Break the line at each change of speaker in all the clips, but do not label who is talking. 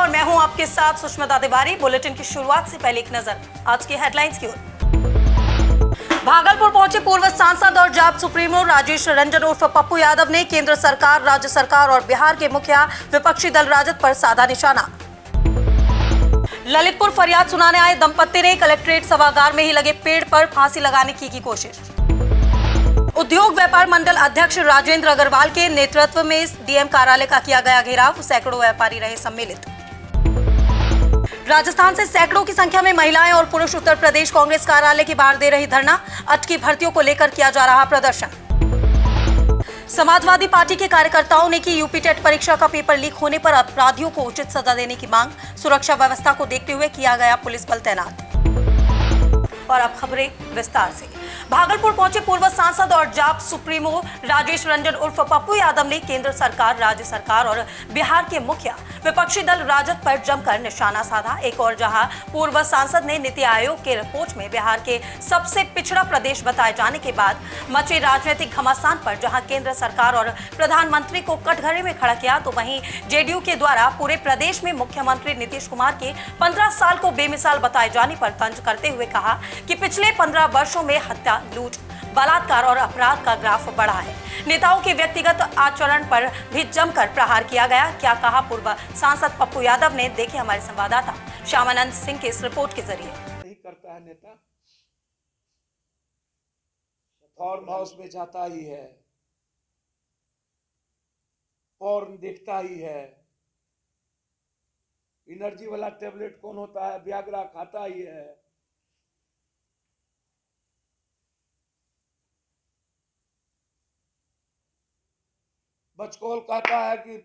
और मैं हूं आपके साथ सुष्मिता तिवारी। बुलेटिन की शुरुआत से पहले एक नजर आज की हेडलाइंस की ओर। भागलपुर पहुंचे पूर्व सांसद और जाप सुप्रीमो राजेश रंजन उर्फ पप्पू यादव ने केंद्र सरकार, राज्य सरकार और बिहार के मुखिया विपक्षी दल राजद पर साधा निशाना। ललितपुर फरियाद सुनाने आए दंपत्ति ने कलेक्ट्रेट सभागार में ही लगे पेड़ पर फांसी लगाने की कोशिश। उद्योग व्यापार मंडल अध्यक्ष राजेंद्र अग्रवाल के नेतृत्व में डीएम कार्यालय का किया गया घेराव, सैकड़ों व्यापारी रहे सम्मिलित। राजस्थान से सैकड़ों की संख्या में महिलाएं और पुरुष उत्तर प्रदेश कांग्रेस कार्यालय के बाहर दे रही धरना, अटकी भर्तियों को लेकर किया जा रहा प्रदर्शन। समाजवादी पार्टी के कार्यकर्ताओं ने की यूपी टेट परीक्षा का पेपर लीक होने पर अपराधियों को उचित सजा देने की मांग, सुरक्षा व्यवस्था को देखते हुए किया गया पुलिस बल तैनात। और अब खबरें विस्तार से। भागलपुर पहुंचे पूर्व सांसद और जाप सुप्रीमो राजेश रंजन उर्फ पप्पू यादव ने केंद्र सरकार, राज्य सरकार और बिहार के मुखिया विपक्षी दल राजद पर जमकर निशाना साधा। एक और जहां पूर्व सांसद ने नीति आयोग के रिपोर्ट में बिहार के सबसे पिछड़ा प्रदेश बताए जाने के बाद मचे राजनीतिक घमासान पर जहां केंद्र सरकार और प्रधानमंत्री को कटघरे में खड़ा किया, तो वहीं जेडीयू के द्वारा पूरे प्रदेश में मुख्यमंत्री नीतीश कुमार के 15 साल को बेमिसाल बताए जाने पर तंज करते हुए कहा कि पिछले 15 वर्षों में हत्या, लूट, बलात्कार और अपराध का ग्राफ बढ़ा है। नेताओं के व्यक्तिगत आचरण पर भी जमकर प्रहार किया गया। क्या कहा पूर्व सांसद पप्पू यादव ने, देखे हमारे संवाददाता श्यामानंद सिंह के इस रिपोर्ट के जरिए।
नहीं करता है नेता, फॉर्म हाउस में जाता ही है, पॉर्न देखता ही है, एनर्जी वाला टेबलेट कौन होता है, व्याग्रा खाता ही है। बचकौल कहता है कि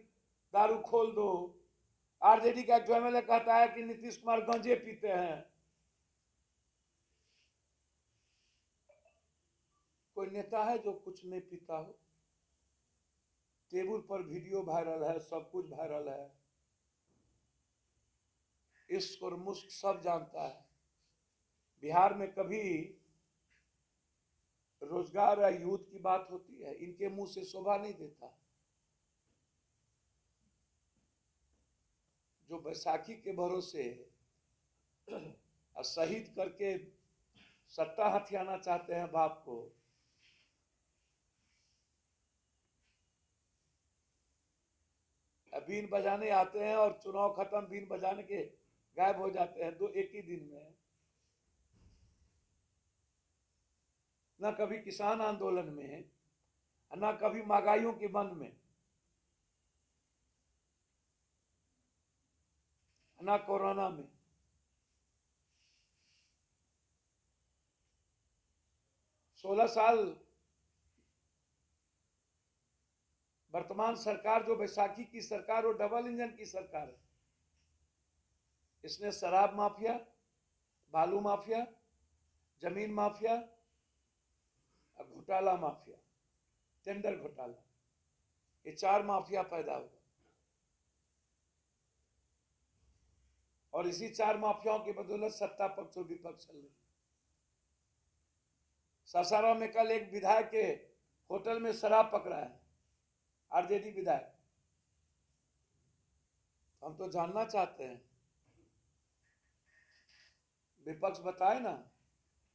दारू खोल दो। आरजेडी का जो एमएलए कहता है कि नीतीश कुमार गंजे पीते हैं। कोई नेता है जो कुछ नहीं पीता हो? टेबल पर वीडियो वायरल है, सब कुछ वायरल है। इश्क और मुश्क सब जानता है। बिहार में कभी रोजगार या यूथ की बात होती है, इनके मुंह से शोभा नहीं देता। जो बैसाखी के भरोसे शहीद करके सत्ता हथियाना चाहते हैं बाप को, बीन बजाने आते हैं और चुनाव खत्म, बीन बजाने के गायब हो जाते हैं एक ही दिन में। न कभी किसान आंदोलन में, न कभी महंगाइयों के बंद में, ना कोरोना में। सोलह साल वर्तमान सरकार जो बैसाखी की सरकार, वो डबल इंजन की सरकार है। इसने शराब माफिया, बालू माफिया, जमीन माफिया, घोटाला माफिया, टेंडर घोटाला, ये 4 माफिया पैदा हुआ। और इसी 4 माफियाओं की बदौलत सत्ता पक्ष और विपक्ष चल रही। सासाराम में कल एक विधायक के होटल में शराब पकड़ा है, आरजेडी विधायक। हम तो जानना चाहते हैं, विपक्ष बताए ना,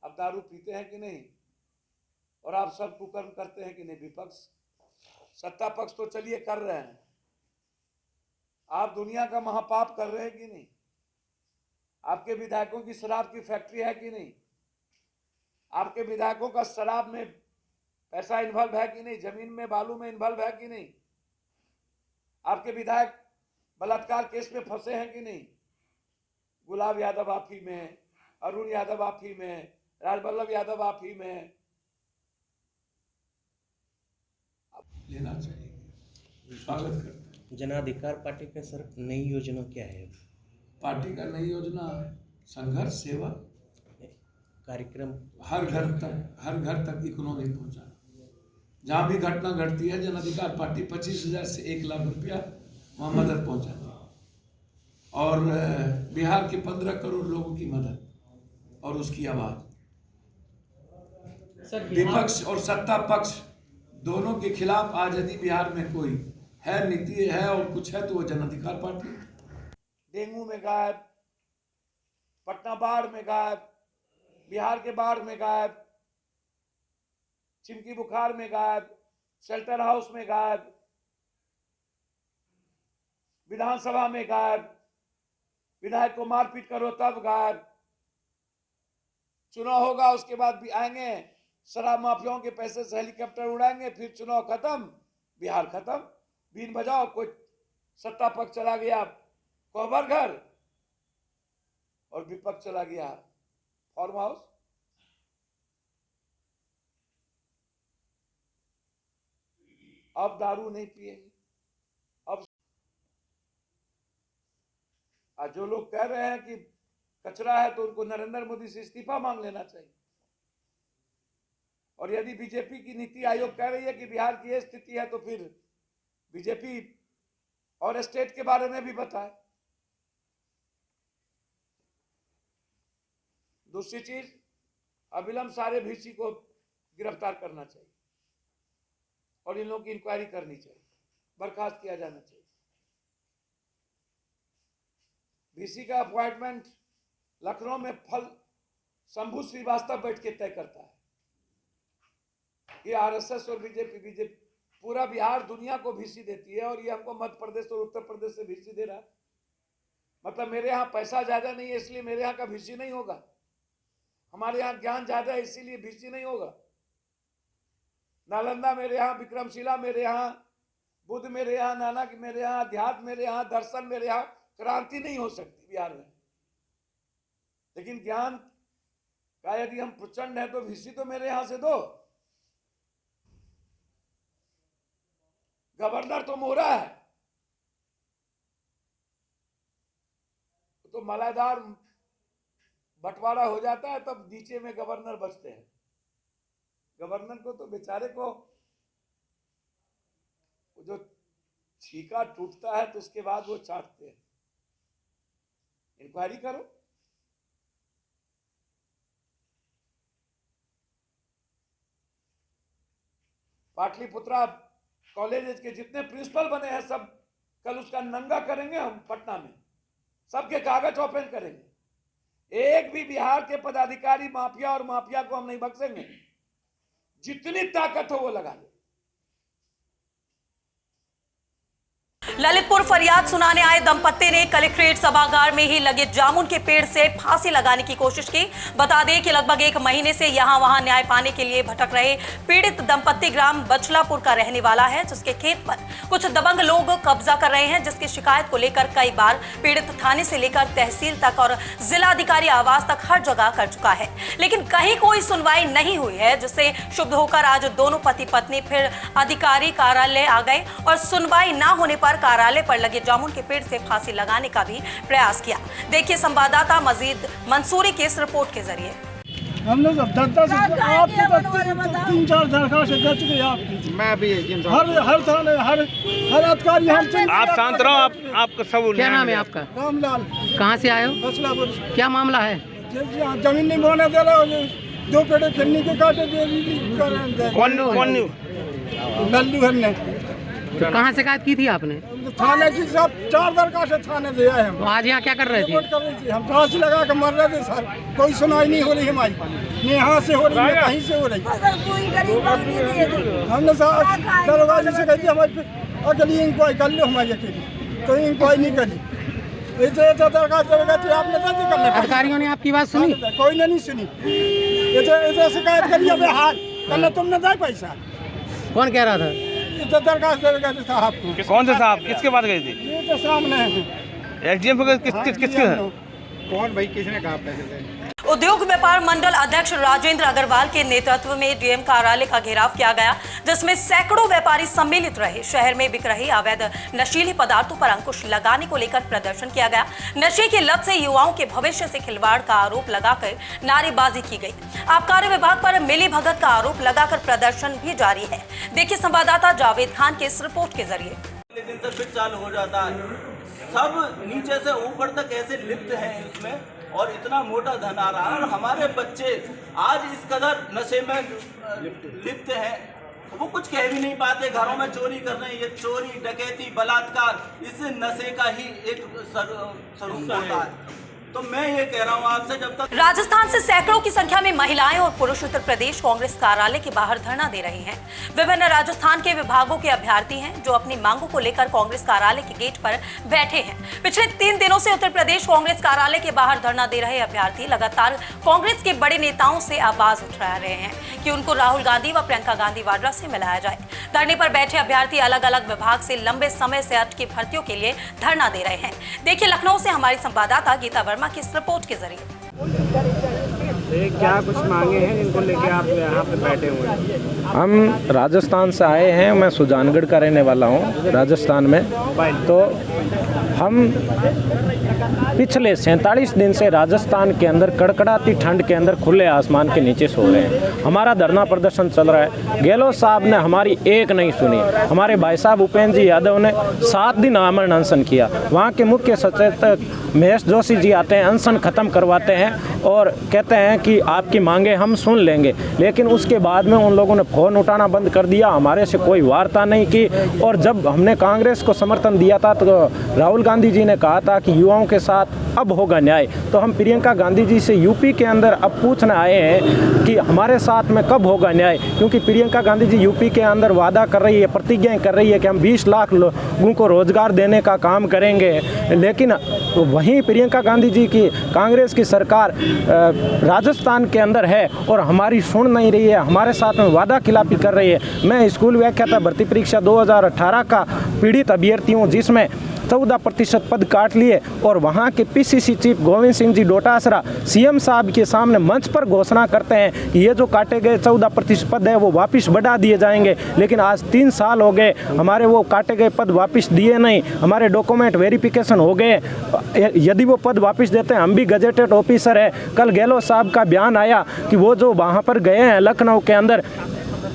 आप दारू पीते हैं कि नहीं, और आप सब कुकर्म करते हैं कि नहीं। विपक्ष, सत्ता पक्ष तो चलिए कर रहे हैं, आप दुनिया का महापाप कर रहे हैं कि नहीं। आपके विधायकों की शराब की फैक्ट्री है कि नहीं। आपके विधायकों का शराब में पैसा इन्वॉल्व है कि नहीं, जमीन में, बालू में इन्वॉल्व है कि नहीं। आपके विधायक बलात्कार केस में फंसे हैं कि नहीं। गुलाब यादव आप ही में, अरुण यादव आप ही में, राजवल्लभ यादव आप ही में। लेना चाहिए। स्वागत करते हैं।
जन अधिकार पार्टी का सर नई योजना क्या है?
पार्टी का नई योजना संघर्ष, सेवा,
कार्यक्रम,
हर घर तक इकोनॉमी पहुंचाना। जहां भी घटना घटती है, जन अधिकार पार्टी 25,000 से 1 लाख रुपया वहां मदद पहुंचाती है। और बिहार के 15 करोड़ लोगों की मदद और उसकी आवाज। विपक्ष और सत्ता पक्ष दोनों के खिलाफ आज यदि बिहार में कोई है, नीति है और कुछ है, तो वो जन अधिकार पार्टी। डेंगू में गायब, पटना बाढ़ में गायब, बिहार के बाढ़ में गायब, चिमकी बुखार में गायब, शेल्टर हाउस में गायब, विधानसभा में गायब, विधायक को मारपीट करो तब गायब, चुनाव होगा उसके बाद भी आएंगे, शराब माफियाओं के पैसे से हेलीकॉप्टर उड़ाएंगे, फिर चुनाव खत्म, बिहार खत्म। बीन बजाओ, कोई सत्ता पक्ष चला गया कोहबर घर और विपक्ष चला गया फार्म हाउस। अब दारू नहीं पिएंगे। अब जो लोग कह रहे हैं कि कचरा है तो उनको नरेंद्र मोदी से इस्तीफा मांग लेना चाहिए। और यदि बीजेपी की नीति आयोग कह रही है कि बिहार की यह स्थिति है तो फिर बीजेपी और स्टेट के बारे में भी बताए। दूसरी चीज, अविलंब सारे भीसी को गिरफ्तार करना चाहिए और इन लोगों की इंक्वायरी करनी चाहिए, बर्खास्त किया जाना चाहिए। भीसी का अपॉइंटमेंट लखनऊ में शंभू श्रीवास्तव बैठ के तय करता है। ये आरएसएस और बीजेपी पूरा बिहार दुनिया को भीसी देती है और ये हमको मध्य प्रदेश और उत्तर प्रदेश से भीसी दे रहा है। मतलब मेरे यहाँ पैसा ज्यादा नहीं है इसलिए मेरे यहाँ का भीसी नहीं होगा, हमारे यहाँ ज्ञान ज्यादा है इसीलिए भीसी नहीं होगा। नालंदा मेरे यहाँ, विक्रमशिला मेरे यहाँ, बुद्ध मेरे यहाँ, नानक मेरे यहाँ, अध्यात्म मेरे यहाँ, दर्शन मेरे यहाँ, क्रांति नहीं हो सकती बिहार में। लेकिन ज्ञान का यदि हम प्रचंड है तो भीसी तो मेरे यहाँ से दो। गवर्नर तो मोहरा है, तो मलाईदार बंटवारा हो जाता है तब नीचे में गवर्नर बचते हैं। गवर्नर को तो बेचारे को जो छीका टूटता है तो उसके बाद वो चाटते हैं। इंक्वायरी करो। पाटलिपुत्रा कॉलेज के जितने प्रिंसिपल बने हैं सब कल उसका नंगा करेंगे हम पटना में, सबके कागज ओपन करेंगे। एक भी बिहार के पदाधिकारी माफिया और माफिया को हम नहीं बख्शेंगे, जितनी ताकत हो वो लगा ले।
ललितपुर फरियाद सुनाने आए दंपत्ति ने कलेक्ट्रेट सभागार में ही लगे जामुन के पेड़ से फांसी लगाने की कोशिश की। बता दें कि लगभग 1 महीने से यहां वहां न्याय पाने के लिए भटक रहे पीड़ित दंपत्ति ग्राम बचलापुर का रहने वाला है, जिसके खेत पर कुछ दबंग लोग कब्जा कर रहे हैं, जिसकी शिकायत को लेकर कई बार पीड़ित थाने से लेकर तहसील तक और जिलाधिकारी आवास तक हर जगह कर चुका है, लेकिन कहीं कोई सुनवाई नहीं हुई है, जिससे क्षुब्ध होकर आज दोनों पति पत्नी फिर अधिकारी कार्यालय आ गए और सुनवाई न होने पर कार्यालय पर लगे जामुन के पेड़ से फांसी लगाने का भी प्रयास किया। देखिए संवाददाता मजीद मंसूरी की इस रिपोर्ट के जरिए।
हम लोग 3-4 दरखास्त दे चुके आपकी।
मैं अभी
हर थाने हर अधिकारी
आप शांत रहो। आपका सब
क्या नाम है आपका?
रामलाल।
कहाँ से आए हो?
बचलापुर।
क्या मामला है?
जमीन नहीं बोने दे रहे, 2 पेड़ खन्नी के काटे दे।
कौन
लल्लू ने
तो कहाँ शिकायत की थी आपने?
थाने की सब 4 दरखास्त थाने दे आए हम।
तो आज यहाँ क्या कर रहे थे?
हम फांसी लगा के मर रहे थे सर, कोई सुनाई नहीं हो रही हमारी, न यहाँ से हो रही है कहीं से हो रही। हमने दरोगा जी से कहती हमारी अकेली इंक्वायरी कर लो, हमारी अकेली तो इंक्वायरी नहीं करी। ऐसे दरखास्त आपने कर लिया।
अधिकारियों ने आपकी बात सुनी?
कोई ने नहीं सुनी। ऐसे शिकायत करी अब हाल कल तुमने दे पैसा।
कौन कह रहा था?
दरखास्त देगा साहब को।
कौन से साहब? किसके पास गई थी?
ये तो सामने है।
एसडीएम किसके?
कौन भाई, किसने कहा पैसे?
उद्योग व्यापार मंडल अध्यक्ष राजेंद्र अग्रवाल के नेतृत्व में डीएम कार्यालय का घेराव किया गया, जिसमें सैकड़ों व्यापारी सम्मिलित रहे। शहर में बिक रही अवैध नशीली पदार्थों पर अंकुश लगाने को लेकर प्रदर्शन किया गया। नशे की लत से युवाओं के भविष्य से खिलवाड़ का आरोप लगाकर नारेबाजी की गई। आबकारी विभाग पर मिलीभगत का आरोप लगाकर प्रदर्शन भी जारी है। देखिए संवाददाता जावेद खान के इस रिपोर्ट के जरिए।
दिन से फिर चालू हो जाता है, सब नीचे से ऊपर तक ऐसे लिप्त हैं इसमें और इतना मोटा धन आ रहा है और हमारे बच्चे आज इस कदर नशे में लिप्त हैं वो कुछ कह भी नहीं पाते, घरों में चोरी कर रहे हैं। ये चोरी, डकैती, बलात्कार, इस नशे का ही एक स्वरूप होता है। तो मैं ये कह रहा हूँ आपसे, जब तक
राजस्थान से सैकड़ों की संख्या में महिलाएं और पुरुष उत्तर प्रदेश कांग्रेस कार्यालय के बाहर धरना दे रहे हैं। विभिन्न राजस्थान के विभागों के अभ्यर्थी हैं जो अपनी मांगों को लेकर कांग्रेस कार्यालय के गेट पर बैठे हैं। पिछले 3 दिनों से उत्तर प्रदेश कांग्रेस कार्यालय के बाहर धरना दे रहे अभ्यर्थी लगातार कांग्रेस के बड़े नेताओं से आवाज उठा रहे हैं कि उनको राहुल गांधी व प्रियंका गांधी वाड्रा से मिलाया जाए। धरने पर बैठे अभ्यर्थी अलग अलग विभाग से लंबे समय से अटकी भर्तियों के लिए धरना दे रहे हैं। देखिए लखनऊ से हमारी संवाददाता गीता वर्मा की इस रिपोर्ट के जरिए।
क्या कुछ मांगे हैं जिनको लेके आप यहाँ पे बैठे हुए हैं?
हम राजस्थान से आए हैं, मैं सुजानगढ़ का रहने वाला हूँ राजस्थान में। तो हम पिछले 47 दिन से राजस्थान के अंदर कड़कड़ाती ठंड के अंदर खुले आसमान के नीचे सो रहे हैं। हमारा धरना प्रदर्शन चल रहा है। गहलोत साहब ने हमारी एक नहीं सुनी। हमारे भाई साहब उपेंद्र जी यादव ने 7 दिन आमरण अनशन किया। वहाँ के मुख्य सचेतक महेश जोशी जी आते हैं, अनशन खत्म करवाते हैं और कहते हैं कि आपकी मांगे हम सुन लेंगे। लेकिन उसके बाद में उन लोगों ने फ़ोन उठाना बंद कर दिया, हमारे से कोई वार्ता नहीं की। और जब हमने कांग्रेस को समर्थन दिया था तो राहुल गांधी जी ने कहा था कि युवाओं के साथ अब होगा न्याय। तो हम प्रियंका गांधी जी से यूपी के अंदर अब पूछने आए हैं कि हमारे साथ में कब होगा न्याय, क्योंकि प्रियंका गांधी जी यूपी के अंदर वादा कर रही है, प्रतिज्ञाएं कर रही है कि हम 20 लाख लोगों को रोजगार देने का काम करेंगे। लेकिन वहीं प्रियंका गांधी जी की कांग्रेस की सरकार राजस्थान के अंदर है और हमारी सुन नहीं रही है, हमारे साथ में वादा खिलाफी कर रही है। मैं स्कूल व्याख्याता भर्ती परीक्षा 2018 का पीड़ित अभ्यर्थी हूँ, जिसमें 14% पद काट लिए और वहाँ के PCC chief Govind Singh ji Dotasra CM साहब के सामने मंच पर घोषणा करते हैं कि ये जो काटे गए 14% पद है वो वापस बढ़ा दिए जाएंगे। लेकिन आज 3 साल हो गए, हमारे वो काटे गए पद वापस दिए नहीं, हमारे डॉक्यूमेंट वेरिफिकेशन हो गए। यदि वो पद वापस देते हैं, हम भी गजेटेड ऑफिसर है। कल गहलोत साहब का बयान आया कि वो जो वहाँ पर गए हैं लखनऊ के अंदर,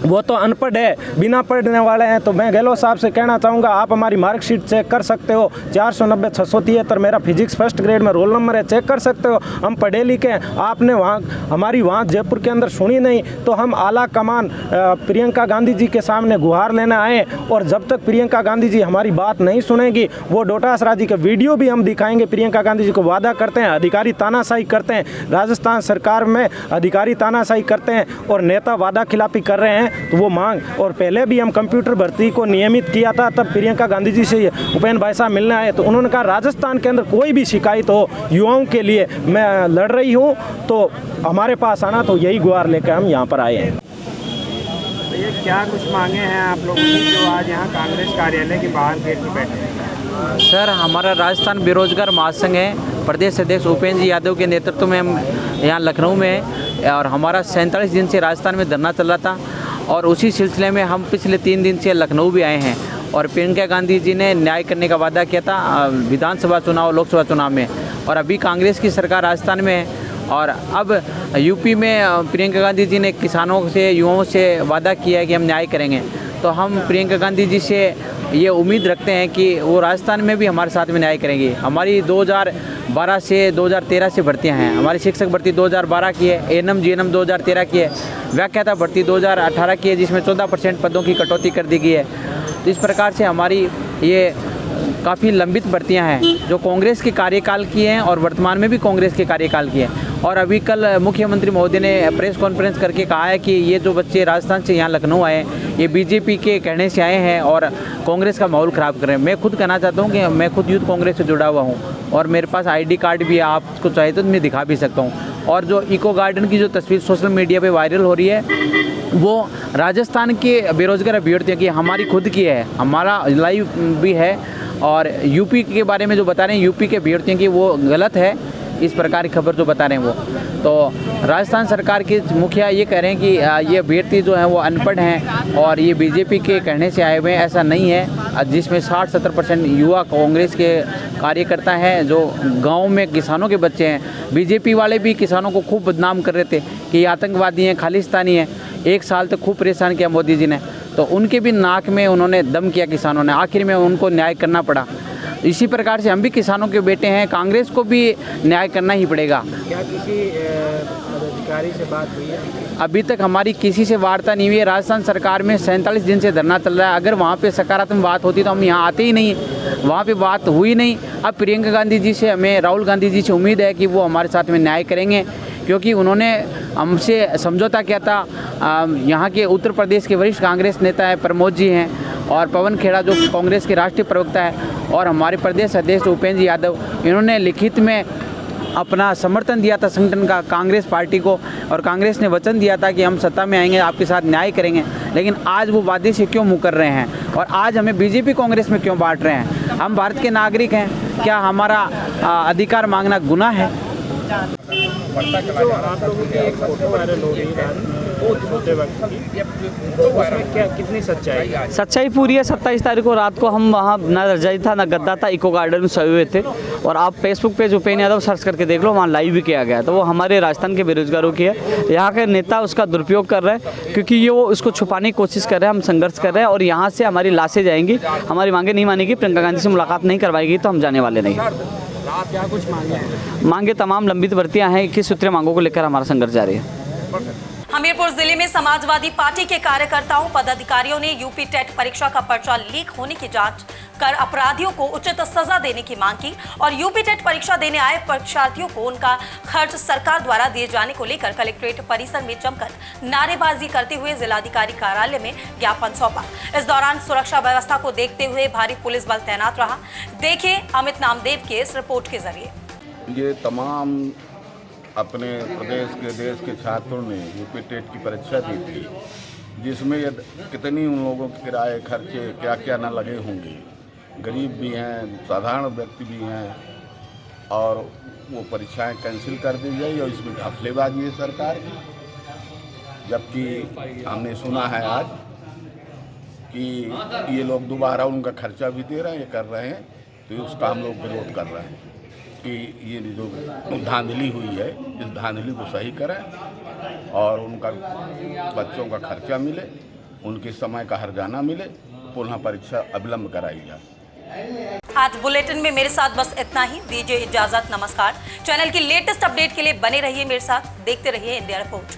वो तो अनपढ़ है, बिना पढ़ने वाले हैं। तो मैं गहलोत साहब से कहना चाहूँगा, आप हमारी मार्कशीट चेक कर सकते हो, 490 673 मेरा फिजिक्स फर्स्ट ग्रेड में रोल नंबर है, चेक कर सकते हो। हम पढ़े लिखे हैं, आपने वहाँ हमारी वहाँ जयपुर के अंदर सुनी नहीं। तो हम आला कमान प्रियंका गांधी जी के सामने गुहार लेने आए और जब तक प्रियंका गांधी जी हमारी बात नहीं सुनेगी, वो डोटासरा जी के वीडियो भी हम दिखाएंगे। प्रियंका गांधी जी को वादा करते हैं, अधिकारी तानाशाही करते हैं, राजस्थान सरकार में अधिकारी तानाशाही करते हैं और नेता वादा खिलाफी कर रहे हैं। तो वो मांग, और पहले भी हम कंप्यूटर भर्ती को नियमित किया था, तब प्रियंका गांधी जी से उपेंद्र भाई साहब मिलने आए तो उन्होंने कहा राजस्थान के अंदर कोई भी शिकायत हो युवाओं के लिए मैं लड़ रही हूँ, तो हमारे पास आना। तो यही गुहार लेकर हम यहाँ पर आए हैं।
तो ये क्या कुछ मांगे हैं आप लोगों की जो आज यहाँ कांग्रेस कार्यालय के बाहर गेट पर बैठे हैं?
सर, हमारा राजस्थान बेरोजगार महासंघ है, प्रदेश अध्यक्ष उपेंद्र जी यादव के नेतृत्व में हम यहाँ लखनऊ में हैं और हमारा 47 दिन से राजस्थान में धरना चल रहा था और उसी सिलसिले में हम पिछले 3 दिन से लखनऊ भी आए हैं। और प्रियंका गांधी जी ने न्याय करने का वादा किया था विधानसभा चुनाव, लोकसभा चुनाव में, और अभी कांग्रेस की सरकार राजस्थान में है। और अब यूपी में प्रियंका गांधी जी ने किसानों से, युवाओं से वादा किया है कि हम न्याय करेंगे। तो हम प्रियंका गांधी जी से ये उम्मीद रखते हैं कि वो राजस्थान में भी हमारे साथ में न्याय करेंगी। हमारी 2012 से 2013 से भर्तियां हैं। हमारी शिक्षक भर्ती 2012 की है, एएनएम जीएनएम 2013 की है, व्याख्याता भर्ती 2018 की है, जिसमें 14% पदों की कटौती कर दी गई है। तो इस प्रकार से हमारी ये काफ़ी लंबित भर्तियां हैं जो कांग्रेस के कार्यकाल की हैं और वर्तमान में भी कांग्रेस के कार्यकाल की हैं। और अभी कल मुख्यमंत्री महोदय ने प्रेस कॉन्फ्रेंस करके कहा है कि ये जो बच्चे राजस्थान से यहाँ लखनऊ आए हैं, ये बीजेपी के कहने से आए हैं और कांग्रेस का माहौल ख़राब कर रहे हैं। मैं खुद कहना चाहता हूँ कि मैं खुद यूथ कांग्रेस से जुड़ा हुआ हूँ और मेरे पास ID कार्ड भी है, आपको चाहे तो मैं दिखा भी सकता हूँ। और जो इको गार्डन की जो तस्वीर सोशल मीडिया पे वायरल हो रही है, वो राजस्थान के बेरोजगार अभ्यर्थियों की हमारी खुद की है, हमारा लाइव भी है। और यूपी के बारे में जो बता रहे हैं यूपी के अभ्यर्थियों की, वो गलत है। इस प्रकार की खबर जो बता रहे हैं वो, तो राजस्थान सरकार के मुखिया ये कह रहे हैं कि ये अभ्यर्थी जो हैं वो अनपढ़ हैं और ये बीजेपी के कहने से आए हुए हैं। ऐसा नहीं है, जिसमें 60-70% युवा कांग्रेस के कार्यकर्ता हैं जो गांव में किसानों के बच्चे हैं। बीजेपी वाले भी किसानों को खूब बदनाम कर रहे थे कि ये आतंकवादी हैं, खालिस्तानी हैं। 1 साल तक खूब परेशान किया मोदी जी ने, तो उनके भी नाक में उन्होंने दम किया किसानों ने। आखिर में उनको न्याय करना पड़ा। इसी प्रकार से हम भी किसानों के बेटे हैं, कांग्रेस को भी न्याय करना ही पड़ेगा।
क्या किसी पदाधिकारी से बात हुई है?
अभी तक हमारी किसी से वार्ता नहीं हुई है। राजस्थान सरकार में 47 दिन से धरना चल रहा है। अगर वहाँ पे सकारात्मक बात होती तो हम यहाँ आते ही नहीं, वहाँ पे बात हुई नहीं। अब प्रियंका गांधी जी से, हमें राहुल गांधी जी से उम्मीद है कि वो हमारे साथ में न्याय करेंगे, क्योंकि उन्होंने हमसे समझौता किया था। यहाँ के उत्तर प्रदेश के वरिष्ठ कांग्रेस नेता है प्रमोद जी हैं, और पवन खेड़ा जो कांग्रेस के राष्ट्रीय प्रवक्ता है, और हमारे प्रदेश अध्यक्ष उपेंद्र यादव, इन्होंने लिखित में अपना समर्थन दिया था संगठन का कांग्रेस पार्टी को, और कांग्रेस ने वचन दिया था कि हम सत्ता में आएंगे, आपके साथ न्याय करेंगे। लेकिन आज वो वादे से क्यों मुकर रहे हैं, और आज हमें बीजेपी कांग्रेस में क्यों बांट रहे हैं? हम भारत के नागरिक हैं, क्या हमारा अधिकार मांगना गुनाह है?
जो आप लोगों की एक फोटो वायरल हो रही है बहुत छोटे वक्त की, तो उसमें क्या कितनी सच्चाई है?
सच्चाई पूरी है। 27 तारीख को रात को हम वहाँ ना रजाई था ना गद्दा था, इको गार्डन में सोए हुए थे, और आप फेसबुक पे उपेंद्र यादव सर्च करके देख लो, वहाँ लाइव भी किया गया है। तो वो हमारे राजस्थान के बेरोजगारों की है। यहाँ के नेता उसका दुरुपयोग कर रहे हैं, क्योंकि ये वो उसको छुपाने की कोशिश कर रहे हैं। हम संघर्ष कर रहे हैं, और यहाँ से हमारी लाशें जाएंगी, हमारी मांगे नहीं मानेगी, प्रियंका गांधी से मुलाकात नहीं करवाएगी तो हम जाने वाले नहीं।
आप क्या कुछ मांगे हैं?
मांगे तमाम लंबित भर्तियाँ हैं, 21 सूत्रीय मांगों को लेकर हमारा संघर्ष जारी है।
हमीरपुर जिले में समाजवादी पार्टी के कार्यकर्ताओं पदाधिकारियों ने यूपी टेट परीक्षा का पर्चा लीक होने की जांच कर अपराधियों को उचित सजा देने की मांग की, और यूपी टेट परीक्षा देने आए परीक्षार्थियों को उनका खर्च सरकार द्वारा दिए जाने को लेकर कलेक्ट्रेट परिसर में जमकर नारेबाजी करते हुए जिलाधिकारी कार्यालय में ज्ञापन सौंपा। इस दौरान सुरक्षा व्यवस्था को देखते हुए भारी पुलिस बल तैनात रहा। देखिए अमित नामदेव के इस रिपोर्ट के जरिए।
ये तमाम अपने प्रदेश के देश के छात्रों ने यूपी टेट की परीक्षा दी थी, जिसमें कितनी उन लोगों के किराए खर्चे क्या क्या न लगे होंगे। गरीब भी हैं, साधारण व्यक्ति भी हैं, और वो परीक्षाएं कैंसिल कर दी गई, और इसमें घपलेबाजी है सरकार की। जबकि हमने सुना है आज कि ये लोग दोबारा उनका खर्चा भी दे रहे हैं, कर रहे हैं, तो उसका हम लोग विरोध कर रहे हैं कि ये जो धांधली हुई है, इस धांधली को सही करें और उनका बच्चों का खर्चा मिले, उनके समय का हर्जाना मिले, पुनः परीक्षा अविलंब कराई जाए।
आज बुलेटिन में मेरे साथ बस इतना ही। दीजिए इजाजत, नमस्कार। चैनल की लेटेस्ट अपडेट के लिए बने रहिए मेरे साथ, देखते रहिए इंडिया रिपोर्ट।